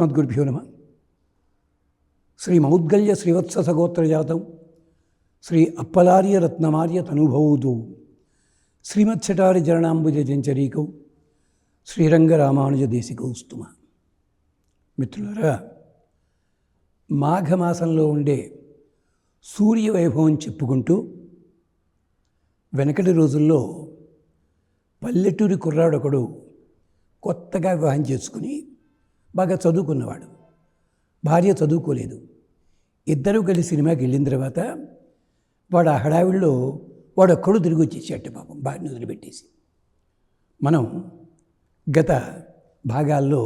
అస్మద్గురుభ్యో నమః. శ్రీ మౌద్గల్య శ్రీవత్ససగోత్రజాతం శ్రీ అప్పలార్య రత్నమార్య తనుభౌదు శ్రీమత్సటారి జరణాంబుజ జంచరీకౌ శ్రీరంగరామానుజ దేశికౌస్తుమ. మిత్రులారా, మాఘమాసంలో ఉండే సూర్యవైభవం చెప్పుకుంటూ వెనకటి రోజుల్లో పల్లెటూరి కుర్రాడొకడు కొత్తగా వివాహం చేసుకుని బాగా చదువుకున్నవాడు, భార్య చదువుకోలేదు. ఇద్దరూ కలిసి సినిమాకి వెళ్ళిన తర్వాత వాడు ఆ హడావిడిలో వాడొక్కడు తిరిగి వచ్చేసాట పాపం, భార్యను వదిలిపెట్టేసి. మనం గత భాగాల్లో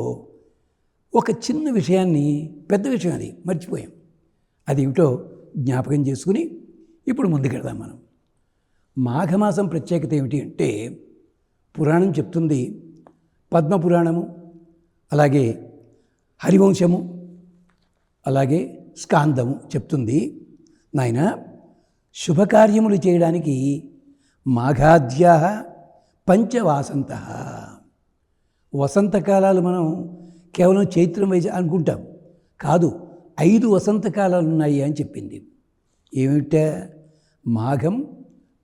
ఒక చిన్న విషయాన్ని, పెద్ద విషయం అది మర్చిపోయాం. అది ఏమిటో జ్ఞాపకం చేసుకుని ఇప్పుడు ముందుకెడదాం. మనం మాఘమాసం ప్రత్యేకత ఏమిటి అంటే, పురాణం చెప్తుంది, పద్మపురాణము, అలాగే హరివంశము, అలాగే స్కాందము చెప్తుంది, నాయన శుభకార్యములు చేయడానికి మాఘాద్యా పంచవాసంత. వసంతకాలాలు మనం కేవలం చైత్రం వైద్య అనుకుంటాం, కాదు, 5 వసంతకాలాలు ఉన్నాయి అని చెప్పింది. ఏమిటా? మాఘం,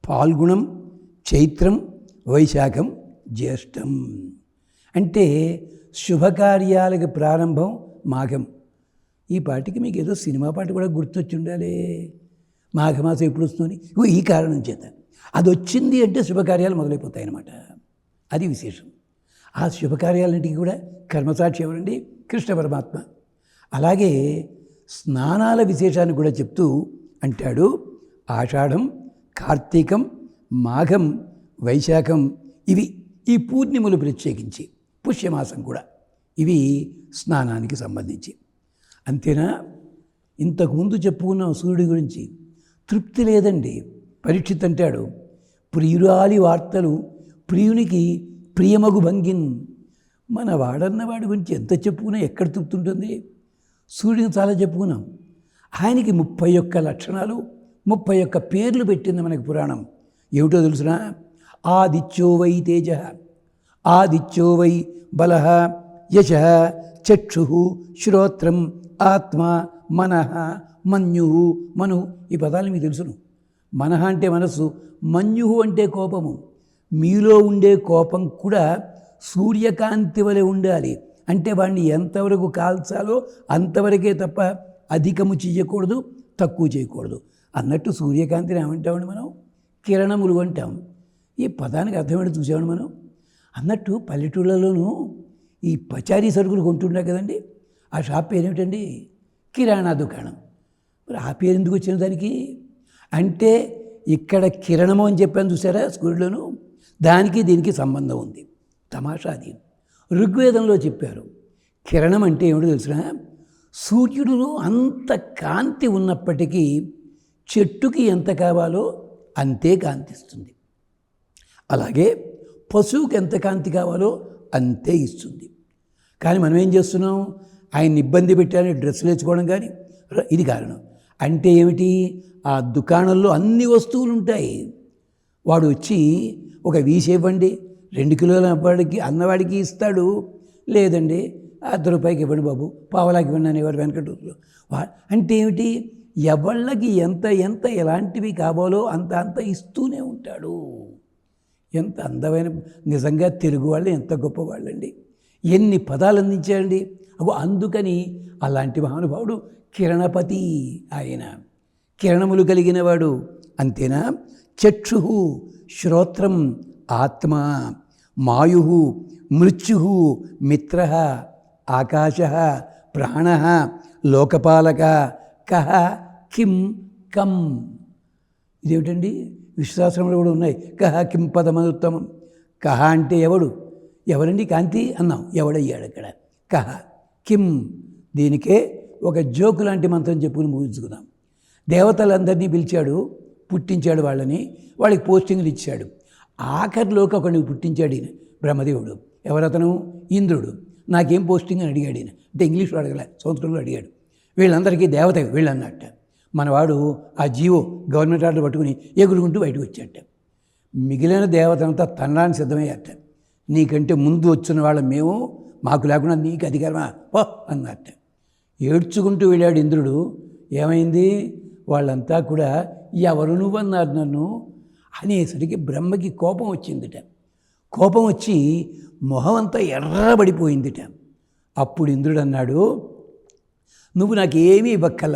పాల్గుణం, చైత్రం, వైశాఖం, జ్యేష్టం. అంటే శుభకార్యాలకు ప్రారంభం మాఘం. ఈ పాటికి మీకు ఏదో సినిమా పాట కూడా గుర్తొచ్చి ఉండాలి. మాఘమాసం ఎప్పుడు వస్తుంది? ఈ కారణం చేత అది వచ్చింది అంటే శుభకార్యాలు మొదలైపోతాయి అన్నమాట. అది విశేషం. ఆ శుభకార్యాలన్నింటికి కూడా కర్మసాక్షి ఎవరండి? కృష్ణ పరమాత్మ. అలాగే స్నానాల విశేషాన్ని కూడా చెప్తూ అంటాడు, ఆషాఢం, కార్తీకం, మాఘం, వైశాఖం, ఇవి ఈ పూర్ణిమలు ప్రత్యేకించి, పుష్యమాసం కూడా, ఇవి స్నానానికి సంబంధించి. అంతేనా? ఇంతకుముందు చెప్పుకున్నాం సూర్యుడి గురించి. తృప్తి లేదండి. పరీక్షిత్ అంటాడు, ప్రియురాలి వార్తలు ప్రియునికి ప్రియమగు భంగిన్. మన వాడన్న వాడి గురించి ఎంత చెప్పుకున్నా ఎక్కడ తృప్తి ఉంటుంది? సూర్యుని చాలా చెప్పుకున్నాం. ఆయనకి 31 లక్షణాలు, 31 పేర్లు పెట్టింది మనకి పురాణం. ఏమిటో తెలుసునా? ఆదిత్యో వై తేజ, ఆదిత్యో వై బలః, యశ, చక్షు, శ్రోత్రం, ఆత్మ, మనః, మన్యు, మను. ఈ పదాలు మీకు తెలుసును. మనః అంటే మనస్సు, మన్యు అంటే కోపము. మీలో ఉండే కోపం కూడా సూర్యకాంతి వలె ఉండాలి. అంటే వాడిని ఎంతవరకు కాల్చాలో అంతవరకే తప్ప అధికము చేయకూడదు, తక్కువ చేయకూడదు. అన్నట్టు సూర్యకాంతిని ఏమంటామండి మనం? కిరణములు అంటాం. ఈ పదానికి అర్థమేంటో చూసామండి మనం. అన్నట్టు పల్లెటూళ్ళలోనూ ఈ పచారీ సరుకులు కొంటుండే కదండి, ఆ షాప్ పేరు ఏమిటండి? కిరాణా దుకాణం. మరి ఆ పేరు ఎందుకు వచ్చిన దానికి అంటే, ఇక్కడ కిరణము అని చెప్పాను చూసారా స్కూల్లోనూ, దానికి దీనికి సంబంధం ఉంది. తమాషా అది. ఋగ్వేదంలో చెప్పారు. కిరణం అంటే ఏమిటో తెలిసిన, సూర్యుడులో అంత కాంతి ఉన్నప్పటికీ చెట్టుకి ఎంత కావాలో అంతే కాంతిస్తుంది. అలాగే పశువుకి ఎంత కాంతి కావాలో అంతే ఇస్తుంది. కానీ మనం ఏం చేస్తున్నాం? ఆయన్ని ఇబ్బంది పెట్టాలని డ్రెస్సులు వేసుకోవడం కానీ, ఇది కారణం. అంటే ఏమిటి? ఆ దుకాణంలో అన్ని వస్తువులు ఉంటాయి. వాడు వచ్చి ఒక వీసి ఇవ్వండి, 2 కిలోల అబ్బాడికి అన్నవాడికి ఇస్తాడు. లేదండి ₹1 ఇవ్వండి బాబు, పావలాకి ఇవ్వండి అనేవాడు వెనకటూరులో. అంటే ఏమిటి? ఎవళ్ళకి ఎంత ఎంత ఎలాంటివి కావాలో అంత అంత ఇస్తూనే ఉంటాడు. ఎంత అందమైన, నిజంగా తెలుగు వాళ్ళు ఎంత గొప్పవాళ్ళండి, ఎన్ని పదాలు అందించారండి. అందుకని అలాంటి మహానుభావుడు కిరణపతి. ఆయన కిరణములు కలిగిన వాడు. అంతేనా? చక్షు, శ్రోత్రం, ఆత్మ, మాయు, మృత్యు, మిత్ర, ఆకాశ, ప్రాణ, లోకపాలక, కహ, కిం, కం. ఇదేమిటండి? విశ్వాసంలో కూడా ఉన్నాయి. కహ కిం పదమనుత్తమం. కహ అంటే ఎవడు? ఎవరండి కాంతి అన్నాం, ఎవడయ్యాడు అక్కడ? కహ, కిం. దీనికే ఒక జోకు లాంటి మంత్రం చెప్పుకుని ముగించుకుందాం. దేవతలందరినీ పిలిచాడు, పుట్టించాడు వాళ్ళని, వాళ్ళకి పోస్టింగ్లు ఇచ్చాడు. ఆఖరిలోకి ఒకడిని పుట్టించాడు ఈయన, బ్రహ్మదేవుడు. ఎవరతను? ఇంద్రుడు. నాకేం పోస్టింగ్ అని అడిగాడు ఈయన. అంటే ఇంగ్లీష్లో అడగలే, సంస్కృతంలో అడిగాడు. వీళ్ళందరికీ దేవత వీళ్ళన్నట్ట. మనవాడు ఆ జీవో గవర్నమెంట్ ఆర్డర్ పట్టుకుని ఎగురుకుంటూ బయటకు వచ్చాట. మిగిలిన దేవతలంతా తనడానికి సిద్ధమయ్యాట. నీకంటే ముందు వచ్చిన వాళ్ళ మేము, మాకు లేకుండా నీకు అధికారమా పో అన్నట్ట. ఏడ్చుకుంటూ వెళ్ళాడు ఇంద్రుడు. ఏమైంది? వాళ్ళంతా కూడా ఎవరు నువ్వన్నారు నన్ను అనేసరికి బ్రహ్మకి కోపం వచ్చిందిట. కోపం వచ్చి మొహం అంతా ఎర్రబడిపోయిందిట. అప్పుడు ఇంద్రుడు అన్నాడు, నువ్వు నాకేమీ ఇవ్వక్కల,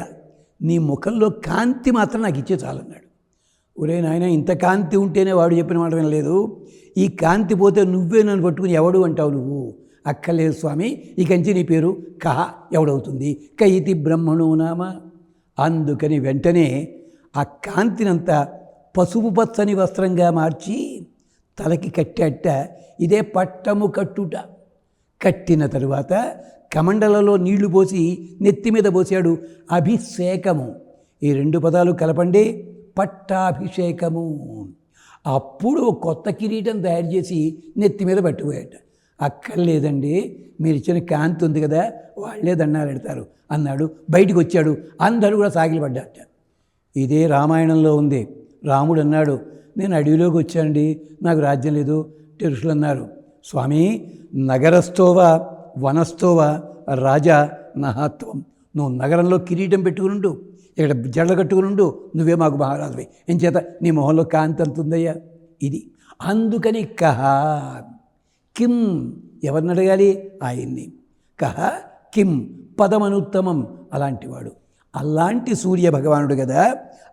నీ ముఖంలో కాంతి మాత్రం నాకు ఇచ్చే చాలన్నాడు. ఒరే నాయన, ఇంత కాంతి ఉంటేనే వాడు చెప్పిన మాట వినలేదు, ఈ కాంతి పోతే నువ్వే నన్ను పట్టుకుని ఎవడు అంటావు నువ్వు? అక్కర్లేదు స్వామి, ఇకంచి నీ పేరు కహ ఎవడవుతుంది? కయితి బ్రహ్మణో నామ. అందుకని వెంటనే ఆ కాంతినంతా పసుపు పచ్చని వస్త్రంగా మార్చి తలకి కట్టేట. ఇదే పట్టము కట్టుట. కట్టిన తరువాత కమండలలో నీళ్లు పోసి నెత్తి మీద పోసాడు. అభిషేకము, ఈ 2 పదాలు కలపండి, పట్టాభిషేకము. అప్పుడు కొత్త కిరీటం తయారు చేసి నెత్తి మీద పట్టుపోయాట. అక్కర్లేదండి, మీరు ఇచ్చిన కాంతి ఉంది కదా, వాళ్ళే దండాలు పెడతారు అన్నాడు. బయటికి వచ్చాడు. అందరూ కూడా సాగిలపడ్డాట. ఇదే రామాయణంలో ఉంది. రాముడు అన్నాడు, నేను అడవిలోకి వచ్చానండి, నాకు రాజ్యం లేదు. ఋషులు అన్నారు, స్వామి నగరస్థోవ వనస్థోవ రాజా నహత్వం. నువ్వు నగరంలో కిరీటం పెట్టుకునుండు, ఇక్కడ జడలు కట్టుకునుండు, నువ్వే మాకు మహారాజువే. ఎంచేత నీ మొహంలో కాంతి అంతుందయ్యా. ఇది అందుకని కహ కిం, ఎవరిని అడగాలి? ఆయన్ని. కహ కిం పదమనుత్తమం, అలాంటివాడు. అలాంటి సూర్య భగవానుడు కదా,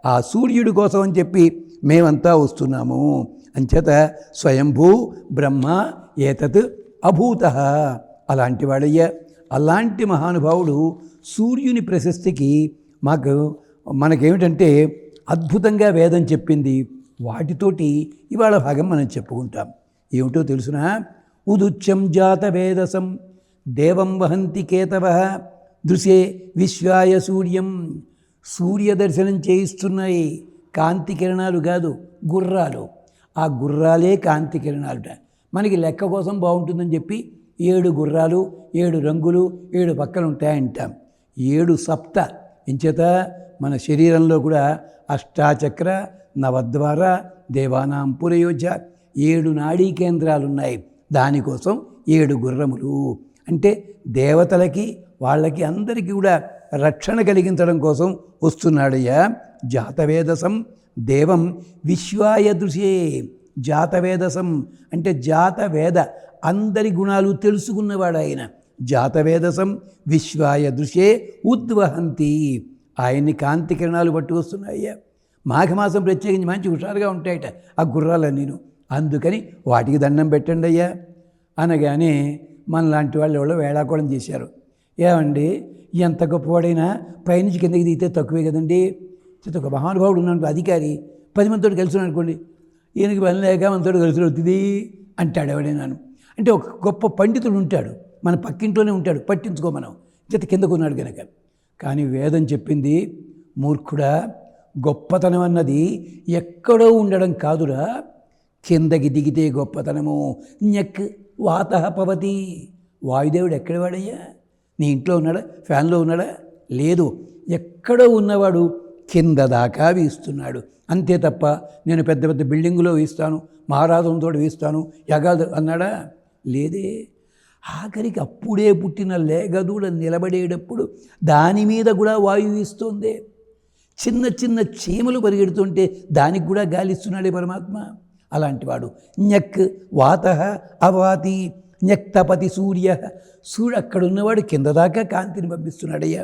ఆ సూర్యుడి కోసం అని చెప్పి మేమంతా వస్తున్నాము. అంచేత స్వయంభూ బ్రహ్మ ఏతత్ అభూత, అలాంటి వాడయ్యా. అలాంటి మహానుభావుడు సూర్యుని ప్రశస్తికి మనకేమిటంటే అద్భుతంగా వేదం చెప్పింది. వాటితోటి ఇవాళ భాగం మనం చెప్పుకుంటాం. ఏమిటో తెలుసునా? ఉదుచ్యం జాత వేదసం దేవం వహంతి కేతవ దృశే విశ్వాయ సూర్యం. సూర్య దర్శనం చేయిస్తున్నాయి కాంతి కిరణాలు కాదు, గుర్రాలు. ఆ గుర్రాలే కాంతి కిరణాలుట. మనకి లెక్క కోసం బాగుంటుందని చెప్పి 7 గుర్రాలు, 7 రంగులు, 7 పక్కలు ఉంటాయంటాం. 7 సప్త. ఇంచేత మన శరీరంలో కూడా అష్టాచక్ర, నవద్వార, దేవానాం పురయోజ 7 నాడీ కేంద్రాలు ఉన్నాయి. దానికోసం 7 గుర్రములు. అంటే దేవతలకి వాళ్ళకి అందరికీ కూడా రక్షణ కలిగించడం కోసం వస్తున్నాడయ్యా. జాతవేదసం దేవం విశ్వాయ దృశే. జాతవేదసం అంటే జాతవేద, అందరి గుణాలు తెలుసుకున్నవాడు ఆయన. జాతవేదసం విశ్వాయ దృశే ఉద్వహంతి. ఆయన్ని కాంతి కిరణాలు పట్టుకొస్తున్నాయ్యా. మాఘమాసం ప్రత్యేకించి మంచి హుషారుగా ఉంటాయట ఆ గుర్రాలన్నీను. అందుకని వాటికి దండం పెట్టండి అయ్యా అనగానే మనలాంటి వాళ్ళు ఎవరో వేళాకోళం చేశారు. ఏమండి, ఎంత గొప్పవాడైనా పైనుంచి కిందకి దిగితే తక్కువే కదండి. ఒక మహానుభావుడు ఉన్నాడు, అధికారి, 10 మందితో కలిసి అనుకోండి, ఈయనకి పని లేక మనతో కలిసి అవుతుంది అంటాడు ఎవడైనాను. అంటే ఒక గొప్ప పండితుడు ఉంటాడు, మన పక్కింట్లోనే ఉంటాడు, పట్టించుకో మనం చేత కిందకున్నాడు కనుక. కానీ వేదం చెప్పింది, మూర్ఖుడా, గొప్పతనం అన్నది ఎక్కడో ఉండడం కాదురా, కిందకి దిగితే గొప్పతనము. న్యక్ వాత పవతి. వాయుదేవుడు ఎక్కడ వాడయ్యా? నీ ఇంట్లో ఉన్నాడా? ఫ్యాన్లో ఉన్నాడా? లేదు. ఎక్కడో ఉన్నవాడు కింద దాకా వీస్తున్నాడు. అంతే తప్ప నేను పెద్ద పెద్ద బిల్డింగులో వీస్తాను, మహారాజంతో వీస్తాను, యగాదు అన్నాడా? లేదే. ఆఖరికి అప్పుడే పుట్టిన లేగదూడ నిలబడేటప్పుడు దాని మీద కూడా వాయువు వీస్తోంది. చిన్న చిన్న చీమలు పరిగెడుతుంటే దానికి కూడా గాలిస్తున్నాడే పరమాత్మ. అలాంటివాడు. న్యక్ వాత అవాతి న్యక్తపతి సూర్య. సూర్యుడు అక్కడ ఉన్నవాడు కింద దాకా కాంతిని పంపిస్తున్నాడయ్యా.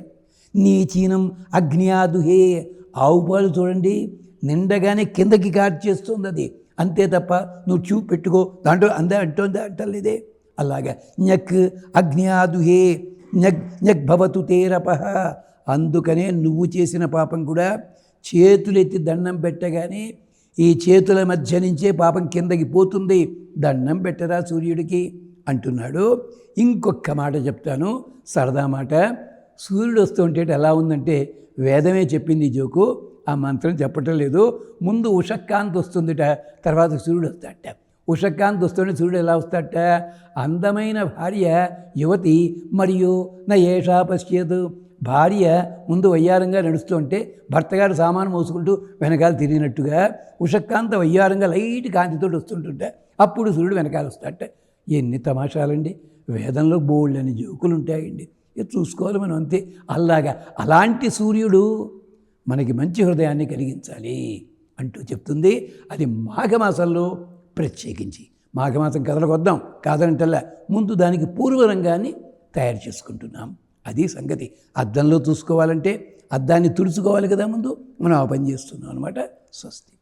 నీచీనం అగ్నియాదుహే. ఆవు పాలు చూడండి, నిండగానే కిందకి కార్చేస్తుంది అది. అంతే తప్ప నువ్వు ట్యూబ్ పెట్టుకో దాంట్లో అంటలేదే. అలాగా న్యక్ అగ్నియాదుహే న్యక్ భవతు తేరప. అందుకనే నువ్వు చేసిన పాపం కూడా చేతులెత్తి దండం పెట్టగానే ఈ చేతుల మధ్య నుంచే పాపం కిందకి పోతుంది. దండం పెట్టరా సూర్యుడికి అంటున్నాడు. ఇంకొక మాట చెప్తాను, సరదా మాట. సూర్యుడు వస్తుంటే ఎలా ఉందంటే, వేదమే చెప్పింది ఈ జోకు, ఆ మంత్రం చెప్పటం లేదు. ముందు ఉషక్కాంతి వస్తుందిట, తర్వాత సూర్యుడు వస్తాడట. ఉషక్కాంతి వస్తుంటే సూర్యుడు ఎలా వస్తాడట? అందమైన భార్య యువతి మరియు నా ఏషా పశ్చేత్. భార్య ముందు వయ్యారంగా నడుస్తుంటే భర్తగారు సామాను మోసుకుంటూ వెనకాల తిరిగినట్టుగా ఉషక్కాంత వయ్యారంగా లైట్ కాంతితో వస్తుంటుంటే అప్పుడు సూర్యుడు వెనకాల వస్తాడట. ఎన్ని తమాషాలండి. వేదంలో బోళ్ళని జోకులు ఉంటాయండి, ఇది చూసుకోవాలి మనం అంతే. అలాంటి సూర్యుడు మనకి మంచి హృదయాన్ని కలిగించాలి అంటూ చెప్తుంది. అది మాఘమాసంలో ప్రత్యేకించి. మాఘమాసం కథలకు వద్దాం కాదంటల్లా, ముందు దానికి పూర్వరంగాన్ని తయారు చేసుకుంటున్నాం. అది సంగతి. అద్దంలో చూసుకోవాలంటే అద్దాన్ని తుడుచుకోవాలి కదా ముందు, మనం ఆ పని చేస్తున్నాం అనమాట. స్వస్తి.